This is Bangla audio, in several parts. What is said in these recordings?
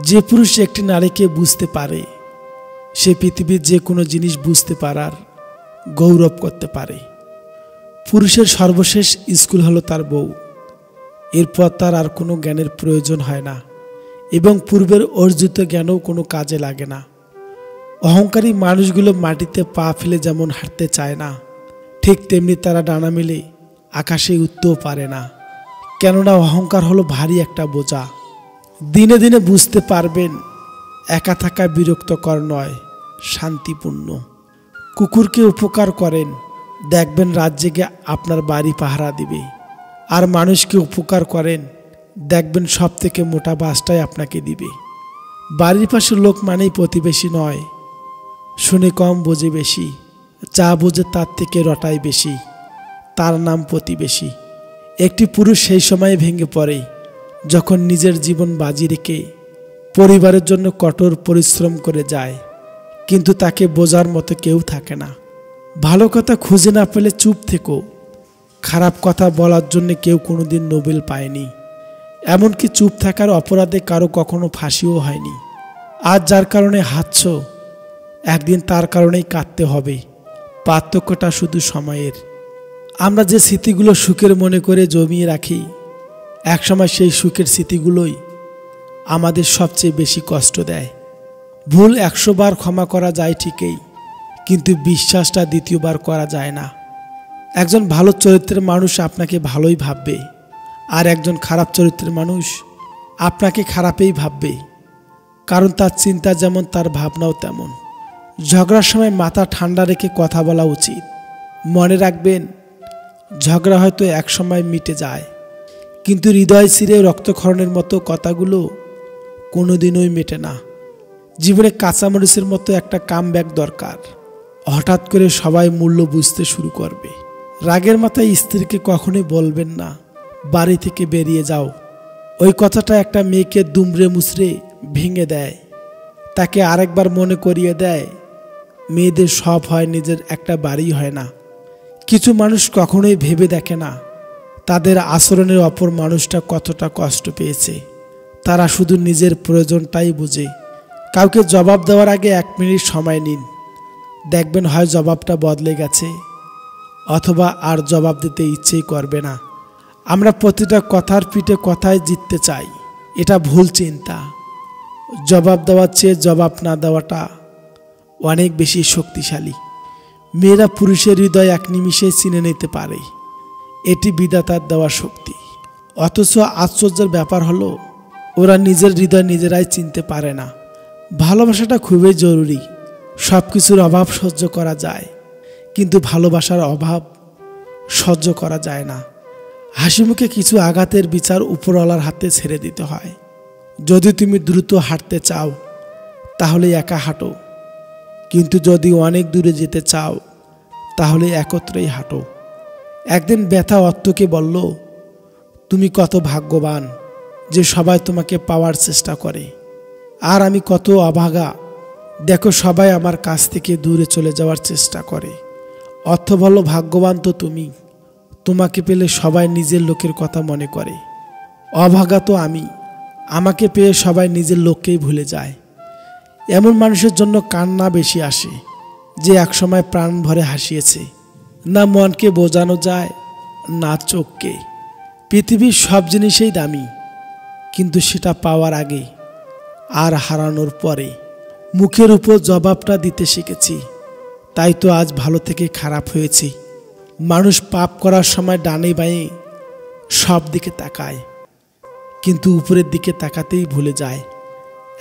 যে পুরুষ একটি নারীকে বুঝতে পারে সে পৃথিবীর যে কোনো জিনিস বুঝতে পারার গৌরব করতে পারে। পুরুষের সর্বশেষ স্কুল হলো তার বউ। এরপর তার আর কোনো জ্ঞানের প্রয়োজন হয় না এবং পূর্বের অর্জিত জ্ঞানও কোনো কাজে লাগে না। অহংকারী মানুষগুলো মাটিতে পা ফেলে যেমন হাঁটতে চায় না, ঠিক তেমনি তারা ডানা মেলে আকাশে উঠতেও পারে না, কেননা অহংকার হলো ভারী একটা বোঝা। দিনে দিনে বুঝতে পারবেন একা থাকা বিরক্তকর নয়, শান্তিপূর্ণ। কুকুরকে উপকার করেন, দেখবেন রাত জেগে আপনার বাড়ি পাহারা দিবে। আর মানুষকে উপকার করেন, দেখবেন সব থেকে মোটা বাসটাই আপনাকে দিবে। বাড়ির পাশে লোক মানেই প্রতিবেশী নয়। শুনে কম বোঝে বেশি, যা বোঝে তার থেকে রটায় বেশি, তার নাম প্রতিবেশী। একটি পুরুষ সেই সময় ভেঙে পড়ে যখন নিজের জীবন বাজি রেখে পরিবারের জন্য কঠোর পরিশ্রম করে যায়, কিন্তু তাকে বোঝার মতো কেউ থাকে না। ভালো কথা খুঁজে না পেলে চুপ থেকো। খারাপ কথা বলার জন্য কেউ কোনোদিন নোবেল পায়নি, এমনকি চুপ থাকার অপরাধে কারো কখনো ফাঁসিও হয়নি। আজ যার কারণে হাসছ, একদিন তার কারণেই কাঁদতে হবে। পার্থক্যটা শুধু সময়ের। আমরা যে স্মৃতিগুলো সুখের মনে করে জমিয়ে রাখি, একসময় সেই সুখের স্মৃতিগুলোই আমাদের সবচেয়ে বেশি কষ্ট দেয়। ভুল 100 বার ক্ষমা করা যায় ঠিকই, কিন্তু বিশ্বাসটা দ্বিতীয়বার করা যায় না। একজন ভালো চরিত্রের মানুষ আপনাকে ভালোই ভাববে, আর একজন খারাপ চরিত্রের মানুষ আপনাকে খারাপই ভাববে, কারণ তার চিন্তা যেমন তার ভাবনাও তেমন। ঝগড়ার সময় মাথা ঠান্ডা রেখে কথা বলা উচিত। মনে রাখবেন, ঝগড়া হয়তো এক সময় মিটে যায়, কিন্তু হৃদয় ছিঁড়ে রক্তক্ষরণের মতো কথাগুলো কোনোদিনই মেটে না। জীবনে কাঁচামরিচের মতো একটা কামব্যাক দরকার। হঠাৎ করে সবাই মূল্য বুঝতে শুরু করবে। রাগের মাথায় স্ত্রীকে কখনোই বলবেন না, বাড়ি থেকে বেরিয়ে যাও। ওই কথাটা একটা মেয়েকে দুমড়ে মুচড়ে ভেঙে দেয়, তাকে আরেকবার মনে করিয়ে দেয় মেয়েদের সব হয়, নিজের একটা বাড়ি হয় না। কিছু মানুষ কখনোই ভেবে দেখে না তাদের আচরণের অপর মানুষটা কতটা কষ্ট পেয়েছে। তারা শুধু নিজের প্রয়োজনটাই বুঝে। কাউকে জবাব দেওয়ার আগে 1 মিনিট সময় নিন, দেখবেন হয় জবাবটা বদলে গেছে, অথবা আর জবাব দিতে ইচ্ছেই করবে না। আমরা প্রতিটা কথার পিঠে কথায় জিততে চাই, এটা ভুল চিন্তা। জবাব দেওয়ার চেয়ে জবাব না দেওয়াটা অনেক বেশি শক্তিশালী। মেয়েরা পুরুষের হৃদয় 1 নিমিষে চিনে নিতে পারে, এটি বিধাতার দেওয়া শক্তি। অথচ আশ্চর্যের ব্যাপার হলো, ওরা নিজের হৃদয় নিজেরাই চিনতে পারে না। ভালোবাসাটা খুবই জরুরি। সব কিছুর অভাব সহ্য করা যায়, কিন্তু ভালোবাসার অভাব সহ্য করা যায় না। হাসি মুখে কিছু আঘাতের বিচার উপরওয়ালার হাতে ছেড়ে দিতে হয়। যদি তুমি দ্রুত হাঁটতে চাও তাহলে একা হাঁটো, কিন্তু যদি অনেক দূরে যেতে চাও তাহলে একত্রেই হাঁটো। একদিন ব্যথা অর্থকে বলল, তুমি কত ভাগ্যবান যে সবাই তোমাকে পাওয়ার চেষ্টা করে, আর আমি কত অভাগা, দেখো সবাই আমার কাছ থেকে দূরে চলে যাওয়ার চেষ্টা করে। অর্থ বলল, ভাগ্যবান তো তুমি, তোমাকে পেলে সবাই নিজের লোকের কথা মনে করে। অভাগা তো আমি, আমাকে পেয়ে সবাই নিজের লোককেই ভুলে যায়। এমন মানুষের জন্য কান্না বেশি আসে যে একসময় প্রাণ ভরে হাসিয়েছে। না মনকে বোঝানো যায়, না চোখকে। পৃথিবীর সব জিনিসই দামি, কিন্তু সেটা পাওয়ার আগে আর হারানোর পরে। মুখের উপর জবাবটা দিতে শিখেছি, তাই তো আজ ভালো থেকে খারাপ হয়েছি। মানুষ পাপ করার সময় ডানে বাঁয়ে সব দিকে তাকায়, কিন্তু উপরের দিকে তাকাতেই ভুলে যায়।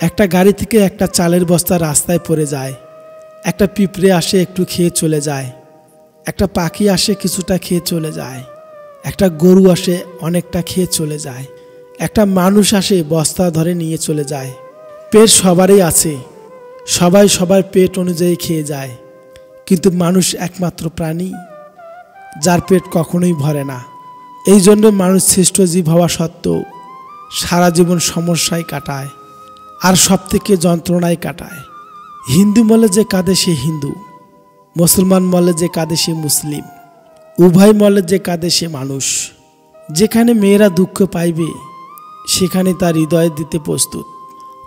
একটা গাড়ি থেকে একটা চালের বস্তা রাস্তায় পড়ে যায়, একটা পিঁপড়ে আসে একটু খেয়ে চলে যায়, একটা পাখি আসে কিছুটা খেয়ে চলে যায়, একটা গরু আসে অনেকটা খেয়ে চলে যায়, একটা মানুষ আসে বস্তা ধরে নিয়ে চলে যায়। পেট সবারই আছে, সবাই সবার পেট অনুযায়ী খেয়ে যায়, কিন্তু মানুষ একমাত্র প্রাণী যার পেট কখনোই ভরে না। এই জন্য মানুষ শ্রেষ্ঠ জীব হওয়া সত্ত্বেও সারা জীবন সমস্যায় কাটায়, আর সব থেকে যন্ত্রণায় কাটায়। হিন্দু মলে যে কাঁদে সে হিন্দু, মুসলমান মলে যে কাঁদে সে মুসলিম, উভয় মলে যে কাঁদে সে মানুষ। যেখানে মেয়েরা দুঃখ পাইবে সেখানে তার হৃদয় দিতে প্রস্তুত।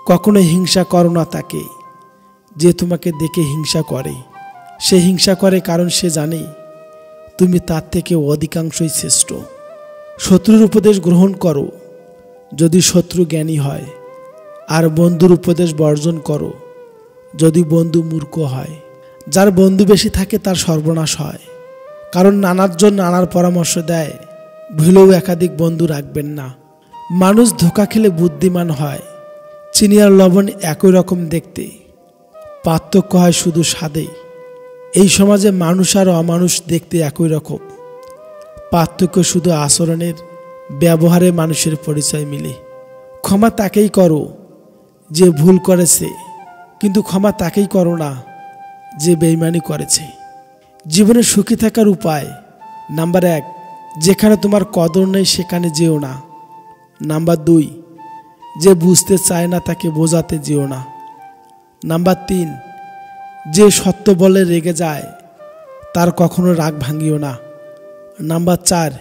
কখনো হিংসা করো না তাকে যে তোমাকে দেখে হিংসা করে। সে হিংসা করে কারণ সে জানে তুমি তার থেকে অধিকাংশই শ্রেষ্ঠ। শত্রুর উপদেশ গ্রহণ করো যদি শত্রু জ্ঞানী হয়, আর বন্ধুর উপদেশ বর্জন করো যদি বন্ধু মূর্খ হয়। যার বন্ধু বেশি থাকে তার সর্বনাশ হয়, কারণ নানার জন নানার পরামর্শ দেয়। ভুলেও একাধিক বন্ধু রাখবেন না। মানুষ ধোঁকা খেলে বুদ্ধিমান হয়। চিনি আর লবণ একই রকম দেখতে, পার্থক্য হয় শুধু স্বাদে। এই সমাজে মানুষ আর অমানুষ দেখতে একই রকম, পার্থক্য শুধু আচরণের ব্যবহারে মানুষের পরিচয় মিলে। ক্ষমা তাকেই করো যে ভুল করেছে, কিন্তু ক্ষমা তাকেই করো না যে বেইমানি করেছে। জীবনে সুখী থাকার উপায়: নাম্বার 1, যেখানে তোমার কদর নেই সেখানে যেও না। নাম্বার 2, যে বুঝতে চায় না তাকে বোঝাতে যেও না। নাম্বার 3, যে সত্য বলে রেগে যায় তার কখনো রাগ ভাঙিও না। নাম্বার 4,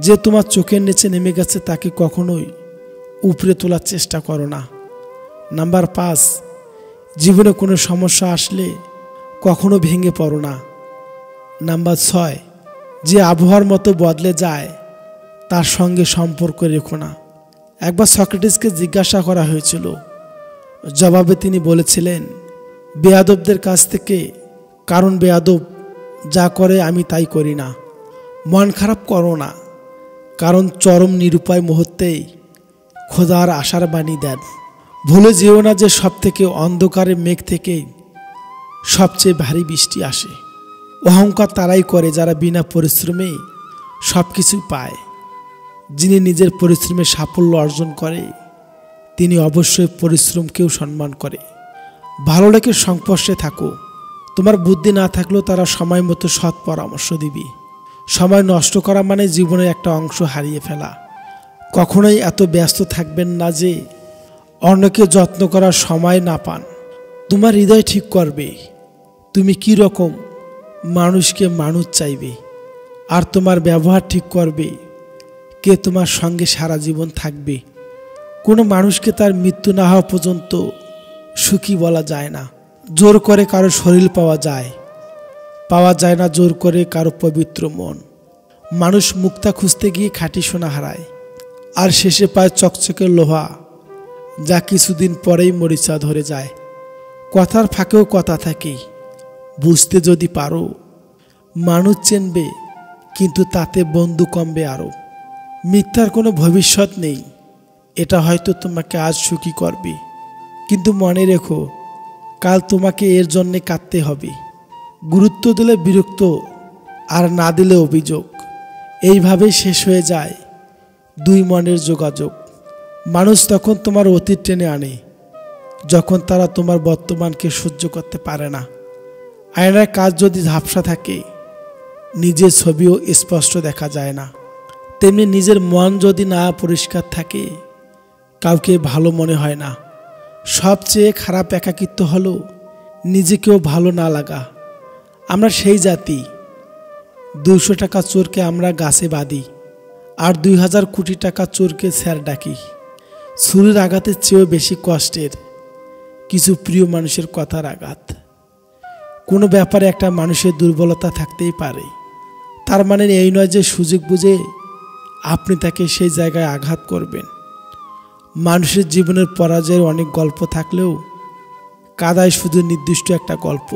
যে তোমার চোখের নিচে নেমে গেছে তাকে কখনোই উপরে তোলার চেষ্টা করো না। নাম্বার 5, জীবনে কোনো সমস্যা আসলে কখনো ভেঙে পড়ো না। নাম্বার 6, যে আবহাওয়ার মতো বদলে যায় তার সঙ্গে সম্পর্ক রেখো না। একবার সক্রেটিসকে জিজ্ঞাসা করা হয়েছিল, জবাবে তিনি বলেছিলেন, বেয়াদবদের কাছ থেকে, কারণ বেয়াদব যা করে আমি তাই করি না। মন খারাপ করো না, কারণ চরম নিরুপায় মুহূর্তেই খোদার আশার বাণী দেন। ভুলে যেও না যে সব থেকে অন্ধকারের মেঘ থেকেই সবচেয়ে ভারী বৃষ্টি আসে। অহংকার তারাই করে যারা বিনা পরিশ্রমে সব কিছু পায়। যিনি নিজের পরিশ্রমে সাফল্য অর্জন করে তিনি অবশ্যই পরিশ্রমকেও সম্মান করে। ভালো লোকের সংস্পর্শে থাকো। তোমার বুদ্ধি না থাকলেও তারা সময় মতো সৎ পরামর্শ দিবি। সময় নষ্ট করা মানে জীবনের একটা অংশ হারিয়ে ফেলা। কখনোই এত ব্যস্ত থাকবেন না যে অন্যকে যত্ন করার সময় না পান। তোমার হৃদয় ঠিক করবে তুমি কি রকম মানুষকে মানুষ চাইবে, আর তোমার ব্যবহার ঠিক করবে কে তোমার সঙ্গে সারা জীবন থাকবে। কোনো মানুষকে তার মৃত্যু না হওয়া পর্যন্ত সুখী বলা যায় না। জোর করে কারো শরীর পাওয়া যায় না জোর করে কারো পবিত্র মন। মানুষ মুক্তা খুঁজতে গিয়ে খাঁটি সোনা হারায়, আর শেষে পায় চকচকে লোহা যা কিছুদিন পরেই মরিচা ধরে যায়। কথার ফাঁকেও কথা থাকে, বুঝতে যদি পারো মানুষ চেনবে, কিন্তু তাতে বন্ধু কমবে আরও। মিথ্যার কোনো ভবিষ্যৎ নেই, এটা হয়তো তোমাকে আজ সুখী করবে, কিন্তু মনে রেখো কাল তোমাকে এর জন্যে কাঁদতে হবে। গুরুত্ব দিলে বিরক্ত, আর না দিলে অভিযোগ। এইভাবেই শেষ হয়ে যায় দুই মনের যোগাযোগ। মানুষ তখন তোমার অতীত টেনে আনে যখন তারা তোমার বর্তমানকে সহ্য করতে পারে না। আয়নার কাজ যদি ঝাপসা থাকে নিজের ছবিও স্পষ্ট দেখা যায় না। তেমনি নিজের মন যদি না পরিষ্কার থাকে কাউকে ভালো মনে হয় না। সবচেয়ে খারাপ একাকিত্ব হলো নিজেকেও ভালো না লাগা। আমরা সেই জাতি, 200 টাকা চোরকে আমরা গাছে বাঁধি, আর 2000 কোটি টাকা চোরকে স্যার ডাকি। ছুরির আঘাতের চেয়েও বেশি কষ্টের কিছু প্রিয় মানুষের কথার আঘাত। কোনো ব্যাপারে একটা মানুষের দুর্বলতা থাকতেই পারে, তার মানে এই নয় যে সুযোগ বুঝে আপনি তাকে সেই জায়গায় আঘাত করবেন। মানুষের জীবনের পরাজয়ের অনেক গল্প থাকলেও কাদায় শুধু নির্দিষ্ট একটা গল্প।